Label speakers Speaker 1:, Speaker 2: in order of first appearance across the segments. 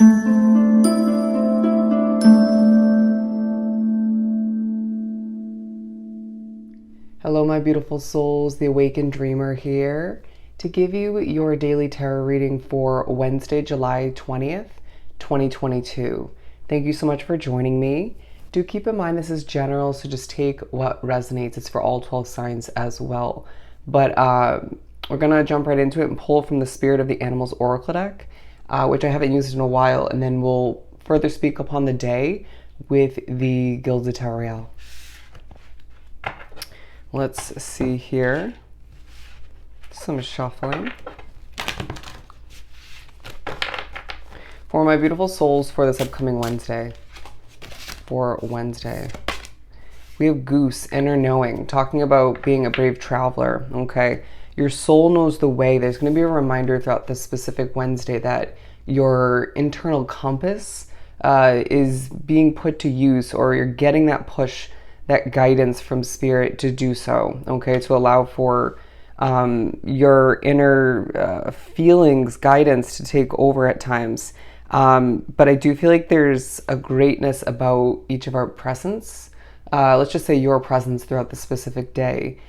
Speaker 1: Hello, my beautiful souls. The Awakened Dreamer here to give you your daily tarot reading for Wednesday, July 20th, 2022. Thank you so much for joining me. Do keep in mind this is general, so just take what resonates. It's for all 12 signs as well. But we're going to jump right into it and pull from the Spirit of the Animals Oracle deck, which I haven't used in a while, and then we'll further speak upon the day with the Gilded Tarot Royale. Let's see here. Some shuffling. For my beautiful souls for this upcoming Wednesday. We have Goose, Inner Knowing, talking about being a brave traveler, okay? Your soul knows the way. There's going to be a reminder throughout this specific Wednesday that your internal compass is being put to use, or you're getting that push, that guidance from Spirit to do so, okay, to allow for your inner feelings, guidance to take over at times. But I do feel like there's a greatness about each of our presence. Let's just say your presence throughout the specific day.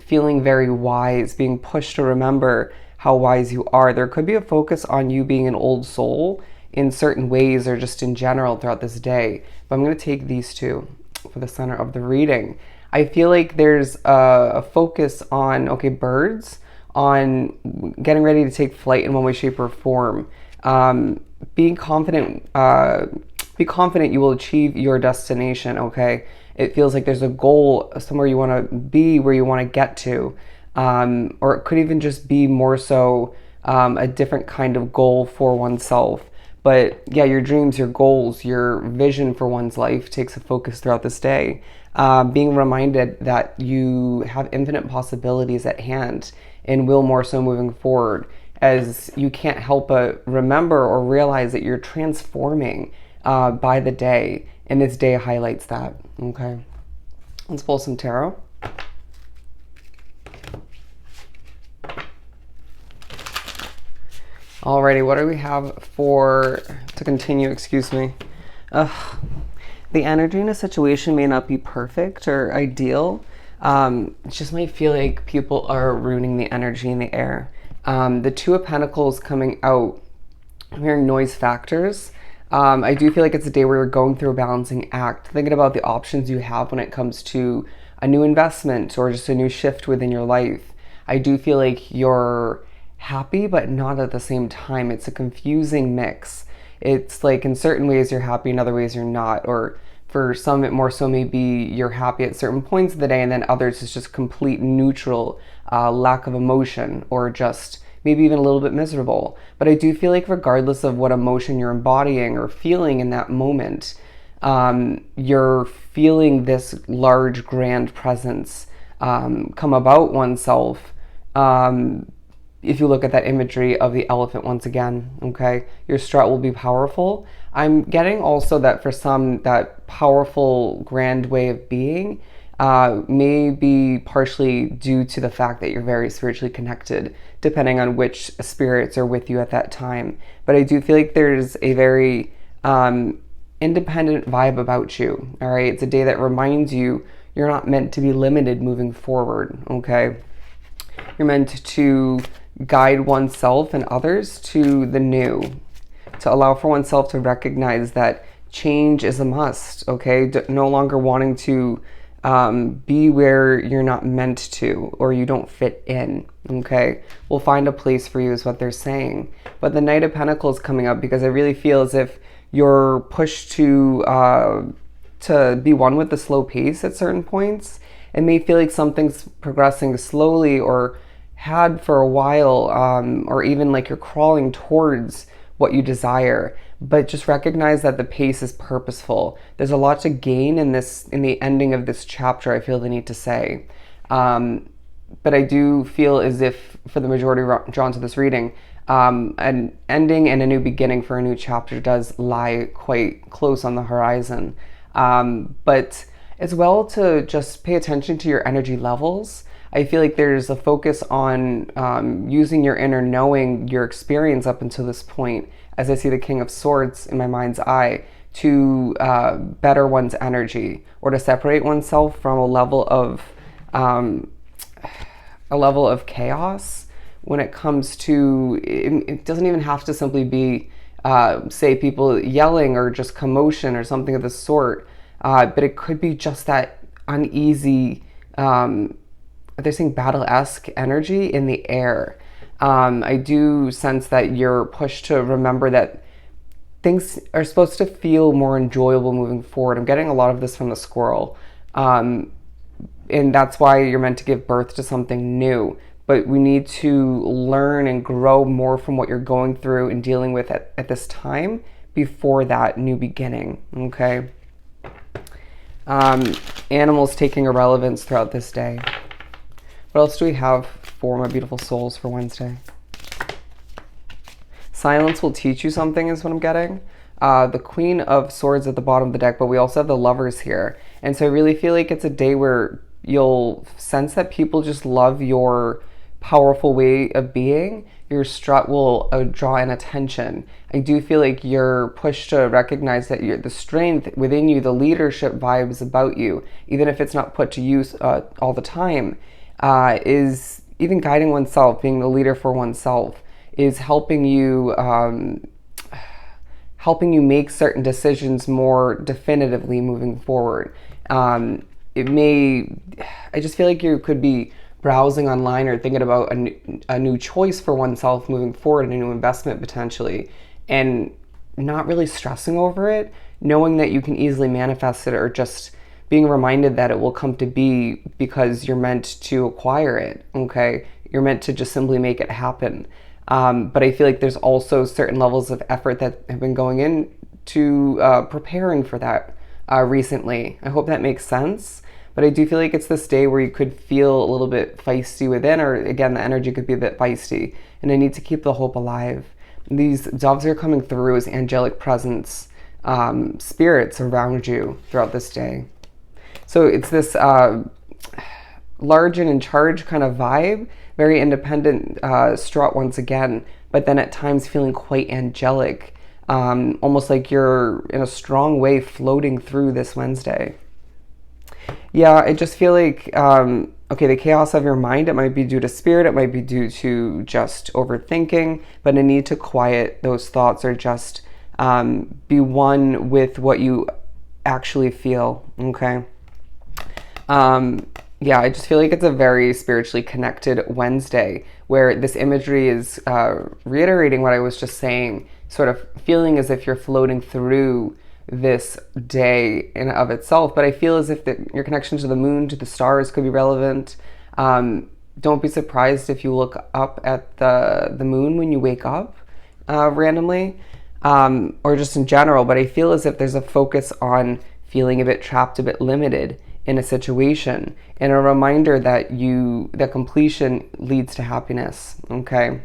Speaker 1: Feeling very wise, being pushed to remember how wise you are. There could be a focus on you being an old soul in certain ways or just in general throughout this day. But I'm going to take these two for the center of the reading. I feel like there's a focus on, okay, birds, on getting ready to take flight in one way, shape, or form. Being confident, be confident you will achieve your destination, okay? It feels like there's a goal somewhere you want to be, where you want to get to. Or it could even just be more so a different kind of goal for oneself. But yeah, your dreams, your goals, your vision for one's life takes a focus throughout this day. Being reminded that you have infinite possibilities at hand and will more so moving forward, as you can't help but remember or realize that you're transforming by the day, and this day highlights that, okay? Let's pull some tarot. Alrighty, what do we have to continue, excuse me. The energy in a situation may not be perfect or ideal. It just might feel like people are ruining the energy in the air. The Two of Pentacles coming out, I'm hearing noise factors. I do feel like it's a day where you're going through a balancing act, thinking about the options you have when it comes to a new investment or just a new shift within your life. I do feel like you're happy, but not at the same time. It's a confusing mix. It's like in certain ways you're happy, in other ways you're not. Or for some, it more so maybe you're happy at certain points of the day, and then others is just complete neutral, lack of emotion, or just maybe even a little bit miserable. But I do feel like regardless of what emotion you're embodying or feeling in that moment, you're feeling this large, grand presence come about oneself. If you look at that imagery of the elephant once again, okay, your strut will be powerful. I'm getting also that for some, that powerful, grand way of being may be partially due to the fact that you're very spiritually connected, depending on which spirits are with you at that time. But I do feel like there's a very independent vibe about you, all right? It's a day that reminds you you're not meant to be limited moving forward, okay? You're meant to guide oneself and others to the new, to allow for oneself to recognize that change is a must, okay? No longer wanting to be where you're not meant to, or you don't fit in, okay? We'll find a place for you is what they're saying. But the Knight of Pentacles coming up, because I really feel as if you're pushed to be one with the slow pace at certain points. It may feel like something's progressing slowly or had for a while, or even like you're crawling towards what you desire, but just recognize that the pace is purposeful. There's a lot to gain in the ending of this chapter, I feel the need to say. But I do feel as if for the majority drawn to this reading, an ending and a new beginning for a new chapter does lie quite close on the horizon. But it's well to just pay attention to your energy levels. I feel like there's a focus on using your inner knowing, your experience up until this point, as I see the King of Swords in my mind's eye, to better one's energy, or to separate oneself from um, a level of chaos when it comes to, it doesn't even have to simply be, say, people yelling or just commotion or something of the sort, but it could be just that uneasy, they're saying battle-esque energy in the air. I do sense that you're pushed to remember that things are supposed to feel more enjoyable moving forward. I'm getting a lot of this from the squirrel. And that's why you're meant to give birth to something new. But we need to learn and grow more from what you're going through and dealing with at this time before that new beginning, okay? Animals taking a relevance throughout this day. What else do we have for my beautiful souls for Wednesday? Silence will teach you something is what I'm getting. The Queen of Swords at the bottom of the deck, but we also have the Lovers here. And so I really feel like it's a day where you'll sense that people just love your powerful way of being. Your strut will draw in attention. I do feel like you're pushed to recognize that the strength within you, the leadership vibes about you, even if it's not put to use all the time, is even guiding oneself, being the leader for oneself, is helping you make certain decisions more definitively moving forward. I just feel like you could be browsing online or thinking about a new choice for oneself moving forward, a new investment potentially, and not really stressing over it, knowing that you can easily manifest it, or just being reminded that it will come to be because you're meant to acquire it, okay? You're meant to just simply make it happen. But I feel like there's also certain levels of effort that have been going into preparing for that recently. I hope that makes sense. But I do feel like it's this day where you could feel a little bit feisty within, or again, the energy could be a bit feisty. And I need to keep the hope alive. These doves are coming through as angelic presence, spirits around you throughout this day. So it's this large and in charge kind of vibe, very independent strut once again, but then at times feeling quite angelic, almost like you're in a strong way floating through this Wednesday. Yeah, I just feel like, okay, the chaos of your mind, it might be due to spirit, it might be due to just overthinking, but a need to quiet those thoughts, or just be one with what you actually feel, okay? Yeah, I just feel like it's a very spiritually connected Wednesday, where this imagery is reiterating what I was just saying, sort of feeling as if you're floating through this day in of itself. But I feel as if your connection to the moon, to the stars, could be relevant. Don't be surprised if you look up at the moon when you wake up randomly, or just in general. But I feel as if there's a focus on feeling a bit trapped, a bit limited in a situation, and a reminder that completion leads to happiness, okay?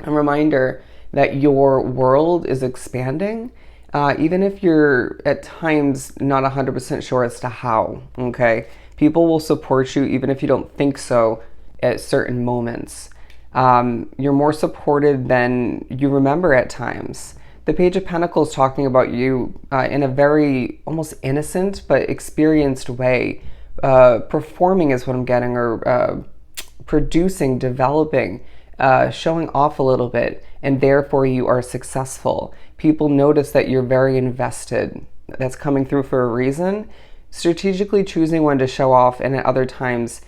Speaker 1: A reminder that your world is expanding, even if you're at times not 100% sure as to how, okay? People will support you even if you don't think so at certain moments. You're more supported than you remember at times. The Page of Pentacles talking about you in a very almost innocent but experienced way. Performing is what I'm getting, or producing, developing, showing off a little bit, and therefore you are successful. People notice that you're very invested. That's coming through for a reason. Strategically choosing when to show off, and at other times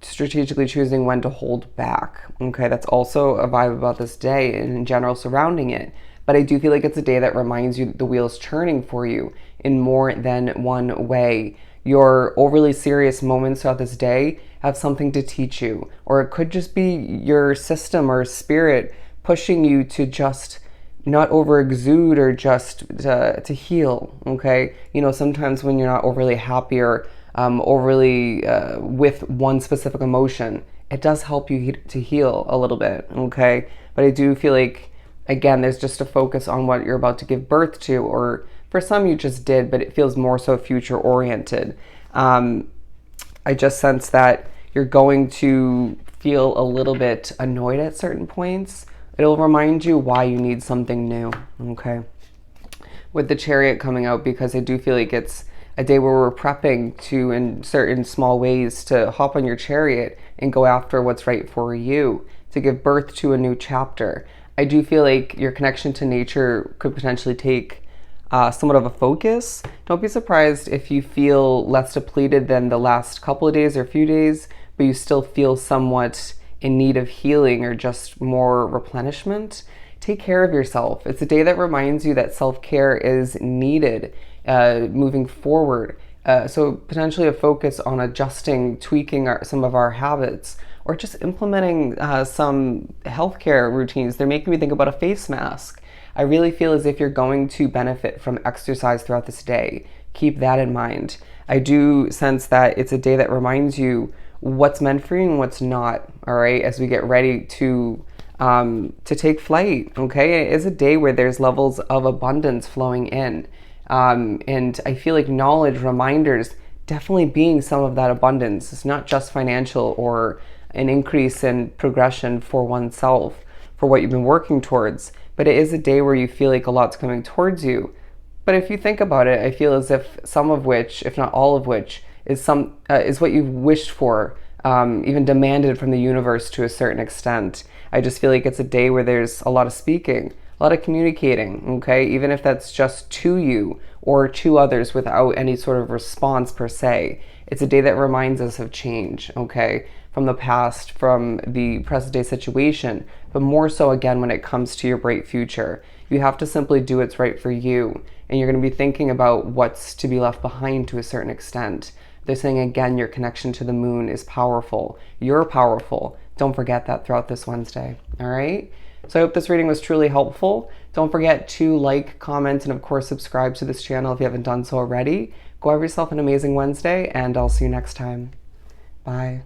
Speaker 1: strategically choosing when to hold back. Okay, that's also a vibe about this day and in general surrounding it. But I do feel like it's a day that reminds you that the wheel's turning for you in more than one way. Your overly serious moments throughout this day have something to teach you, or it could just be your system or spirit pushing you to just not over exude, or just to heal, okay? You know, sometimes when you're not overly happy or overly with one specific emotion, it does help you to heal a little bit, okay? But I do feel like, again, there's just a focus on what you're about to give birth to, or for some you just did, but it feels more so future oriented. I just sense that you're going to feel a little bit annoyed at certain points, It'll remind you why you need something new, okay? With the Chariot coming out, because I do feel like it's a day where we're prepping to, in certain small ways, to hop on your chariot and go after what's right for you, to give birth to a new chapter. I do feel like your connection to nature could potentially take somewhat of a focus. Don't be surprised if you feel less depleted than the last couple of days or few days, but you still feel somewhat in need of healing or just more replenishment. Take care of yourself. It's a day that reminds you that self-care is needed moving forward. So potentially a focus on adjusting, tweaking some of our habits, or just implementing some healthcare routines. They're making me think about a face mask. I really feel as if you're going to benefit from exercise throughout this day. Keep that in mind. I do sense that it's a day that reminds you what's meant for you and what's not, all right, as we get ready to take flight, okay? It is a day where there's levels of abundance flowing in. And I feel like knowledge, reminders, definitely being some of that abundance. It's not just financial or an increase in progression for oneself, for what you've been working towards, but it is a day where you feel like a lot's coming towards you. But if you think about it, I feel as if some of which, if not all of which, is what you've wished for, even demanded from the universe to a certain extent. I just feel like it's a day where there's a lot of speaking, a lot of communicating, okay? Even if that's just to you or to others without any sort of response per se. It's a day that reminds us of change, okay? From the past, from the present day situation, but more so again when it comes to your bright future. You have to simply do what's right for you, and you're going to be thinking about what's to be left behind to a certain extent. They're saying again, your connection to the moon is powerful. You're powerful. Don't forget that throughout this Wednesday, all right? So I hope this reading was truly helpful. Don't forget to like, comment, and of course subscribe to this channel if you haven't done so already. Go have yourself an amazing Wednesday, and I'll see you next time. Bye.